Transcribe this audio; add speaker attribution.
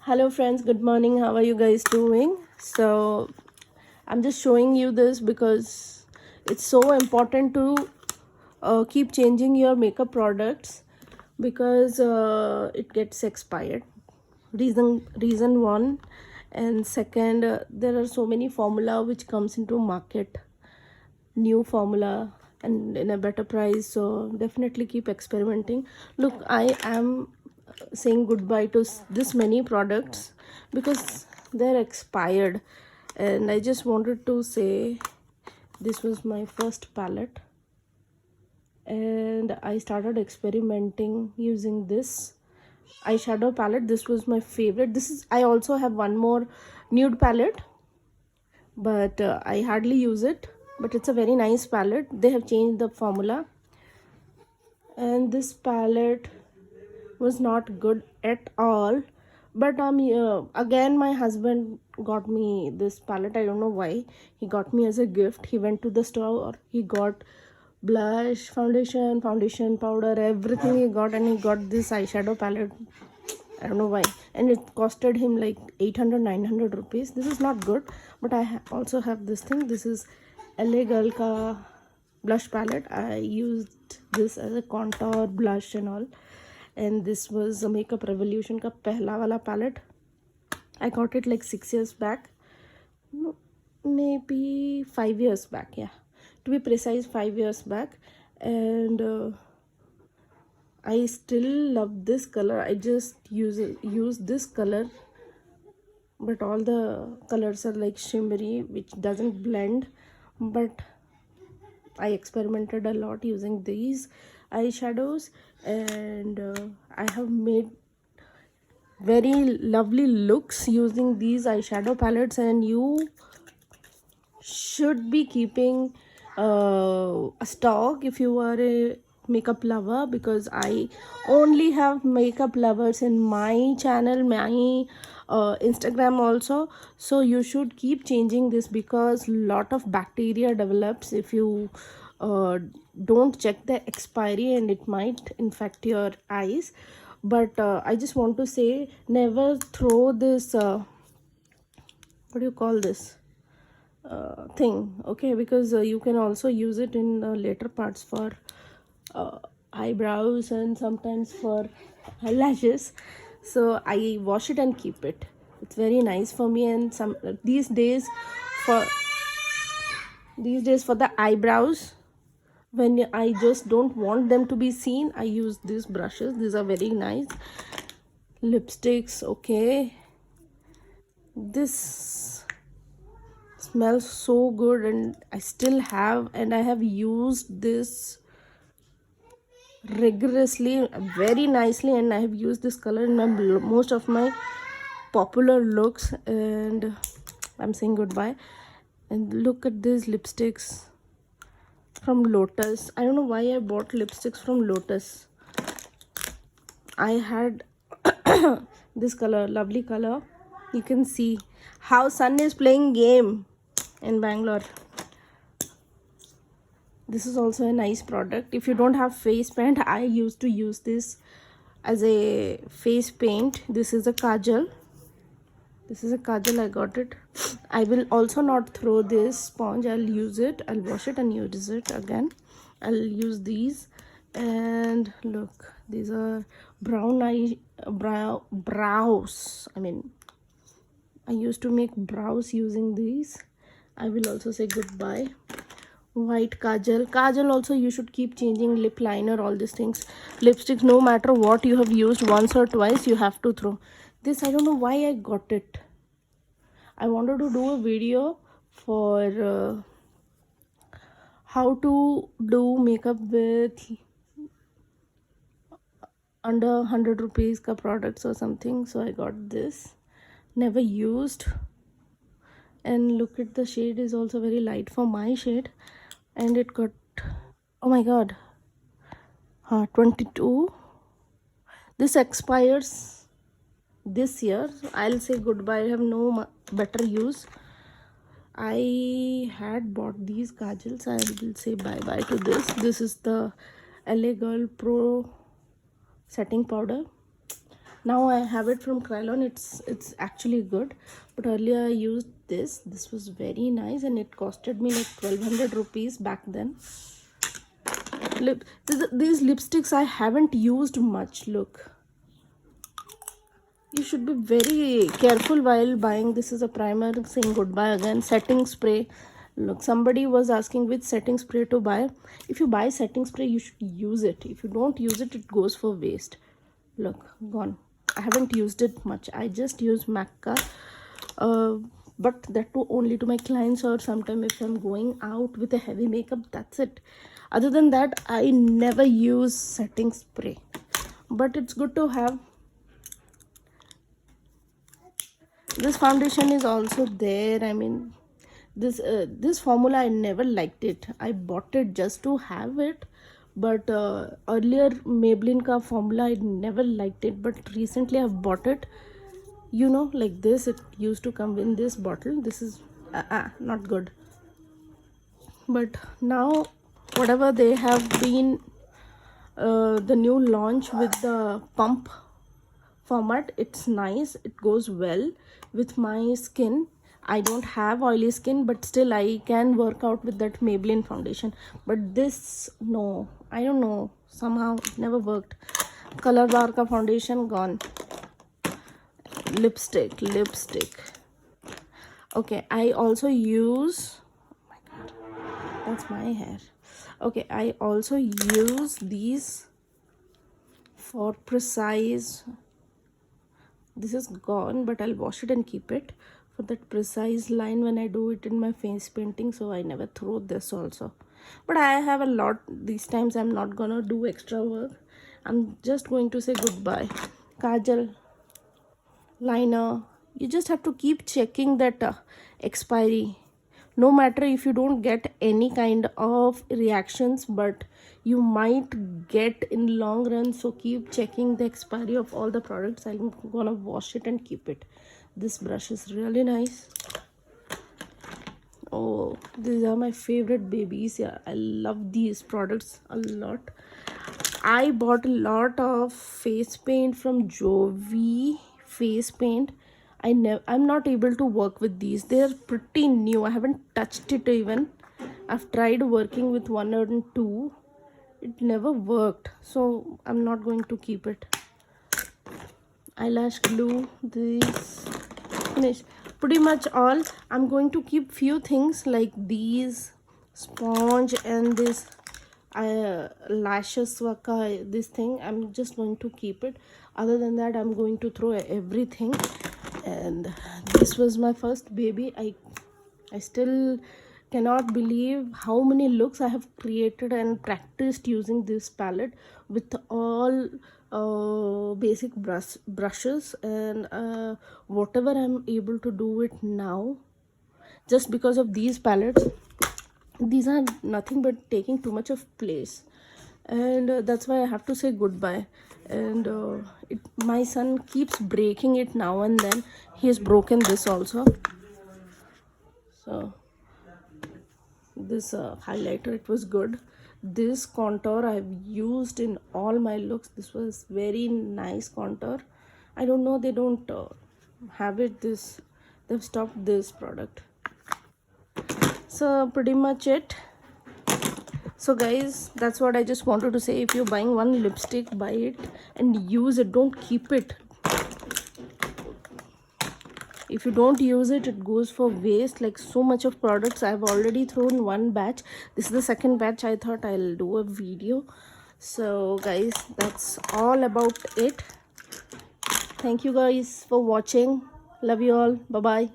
Speaker 1: Hello friends, good morning. How are you guys doing? So I'm just showing you this because it's so important to keep changing your makeup products because it gets expired. Reason one, and second, there are so many formula which comes into market, new formula and in a better price, so definitely keep experimenting. Look, I am saying goodbye to this many products because they're expired, and I just wanted to say this was my first palette and I started experimenting using this eyeshadow palette. This was my favorite. This is, I also have one more nude palette, but I hardly use it, but it's a very nice palette. They have changed the formula, and this palette was not good at all. But again, my husband got me this palette. I don't know why he got me as a gift. He went to the store, he got blush, foundation powder, everything he got, and he got this eyeshadow palette. I don't know why, and it costed him like 800-900 rupees. This is not good, but I also have this thing. This is LA Girl ka blush palette. I used this as a contour blush and all, and this was a Makeup Revolution ka pehla wala palette. I got it like 6 years back, no, maybe 5 years back, yeah, to be precise, 5 years back. And I still love this color. I just use this color, but all the colors are like shimmery, which doesn't blend. But I experimented a lot using these eyeshadows, and I have made very lovely looks using these eyeshadow palettes. And you should be keeping a stock if you are a makeup lover, because I only have makeup lovers in my channel, my Instagram also. So you should keep changing this because lot of bacteria develops if you don't check the expiry, and it might infect your eyes. But I just want to say, never throw this what do you call this thing, okay? Because you can also use it in later parts for eyebrows and sometimes for eyelashes. So I wash it and keep it. It's very nice for me. And some for these days for the eyebrows, when I just don't want them to be seen, I use these brushes. These are very nice. Lipsticks, okay, this smells so good, and I still have, and I have used this rigorously, very nicely, and I have used this color in most of my popular looks. And I'm saying goodbye. And look at these lipsticks from Lotus. I don't know why I bought lipsticks from Lotus. I had this color, lovely color. You can see how sun is playing game in Bangalore. This is also a nice product. If you don't have face paint, I used to use this as a face paint. This is a kajal. I got it. I will also not throw this sponge. I'll use it, I'll wash it and use it again. I'll use these. And look, these are brows. I mean, I used to make brows using these. I will also say goodbye. White kajal also you should keep changing. Lip liner, all these things. Lipsticks, no matter what you have used once or twice, you have to throw this. I don't know why I got it. I wanted to do a video for how to do makeup with under 100 rupees ka products or something. So I got this, never used. And look at the shade, is also very light for my shade, and it got, oh my god, 22. This expires this year. I'll say goodbye. I have no better use. I had bought these kajals. I will say bye bye to this. This is the LA Girl Pro setting powder. Now I have it from Krylon. It's actually good, but earlier I used this. This was very nice, and it costed me like 1200 rupees back then. These lipsticks I haven't used much. Look, you should be very careful while buying. This is a primer saying goodbye again. Setting spray. Look, somebody was asking which setting spray to buy. If you buy setting spray, you should use it. If you don't use it, it goes for waste. Look, gone. I haven't used it much. I just use Macca, but that too only to my clients, or sometimes if I'm going out with a heavy makeup, that's it. Other than that, I never use setting spray, but it's good to have. This foundation is also there. I mean, this formula, I never liked it. I bought it just to have it, but earlier Maybelline ka formula I never liked it, but recently I've bought it. You know, like this, it used to come in this bottle. This is not good, but now whatever they have been, the new launch with the pump format, it's nice. It goes well with my skin. I don't have oily skin, but still I can work out with that Maybelline foundation. But this, no, I don't know, somehow it never worked. Color bar ka foundation gone. Lipstick. Okay, I also use, oh my god, that's my hair. Okay, I also use these for Precise. This is gone, but I'll wash it and keep it for that precise line when I do it in my face painting. So I never throw this also, but I have a lot these times. I'm not gonna do extra work. I'm just going to say goodbye. Kajal, liner, you just have to keep checking that expiry. No matter if you don't get any kind of reactions, but you might get in long run. So keep checking the expiry of all the products. I'm gonna wash it and keep it. This brush is really nice. Oh, these are my favorite babies. Yeah, I love these products a lot. I bought a lot of face paint from Jovi face paint. I'm not able to work with these. They're pretty new. I haven't touched it even. I've tried working with one or two. It never worked, so I'm not going to keep it. Eyelash glue, this finish. Pretty much all. I'm going to keep few things like these, sponge, and this lashes waka, this thing. I'm just going to keep it. Other than that, I'm going to throw everything. And this was my first baby. I still cannot believe how many looks I have created and practiced using this palette with all basic brushes, and whatever I'm able to do it now just because of these palettes. These are nothing but taking too much of place, and that's why I have to say goodbye. And my son keeps breaking it now and then. He has broken this also. So this highlighter, it was good. This contour I've used in all my looks. This was very nice contour. I don't know, they don't have it this, they've stopped this product. So pretty much it. So guys, that's what I just wanted to say. If you're buying one lipstick, buy it and use it. Don't keep it. If you don't use it, it goes for waste. Like so much of products, I've already thrown one batch. This is the second batch. I thought I'll do a video. So guys, that's all about it. Thank you guys for watching. Love you all. Bye bye.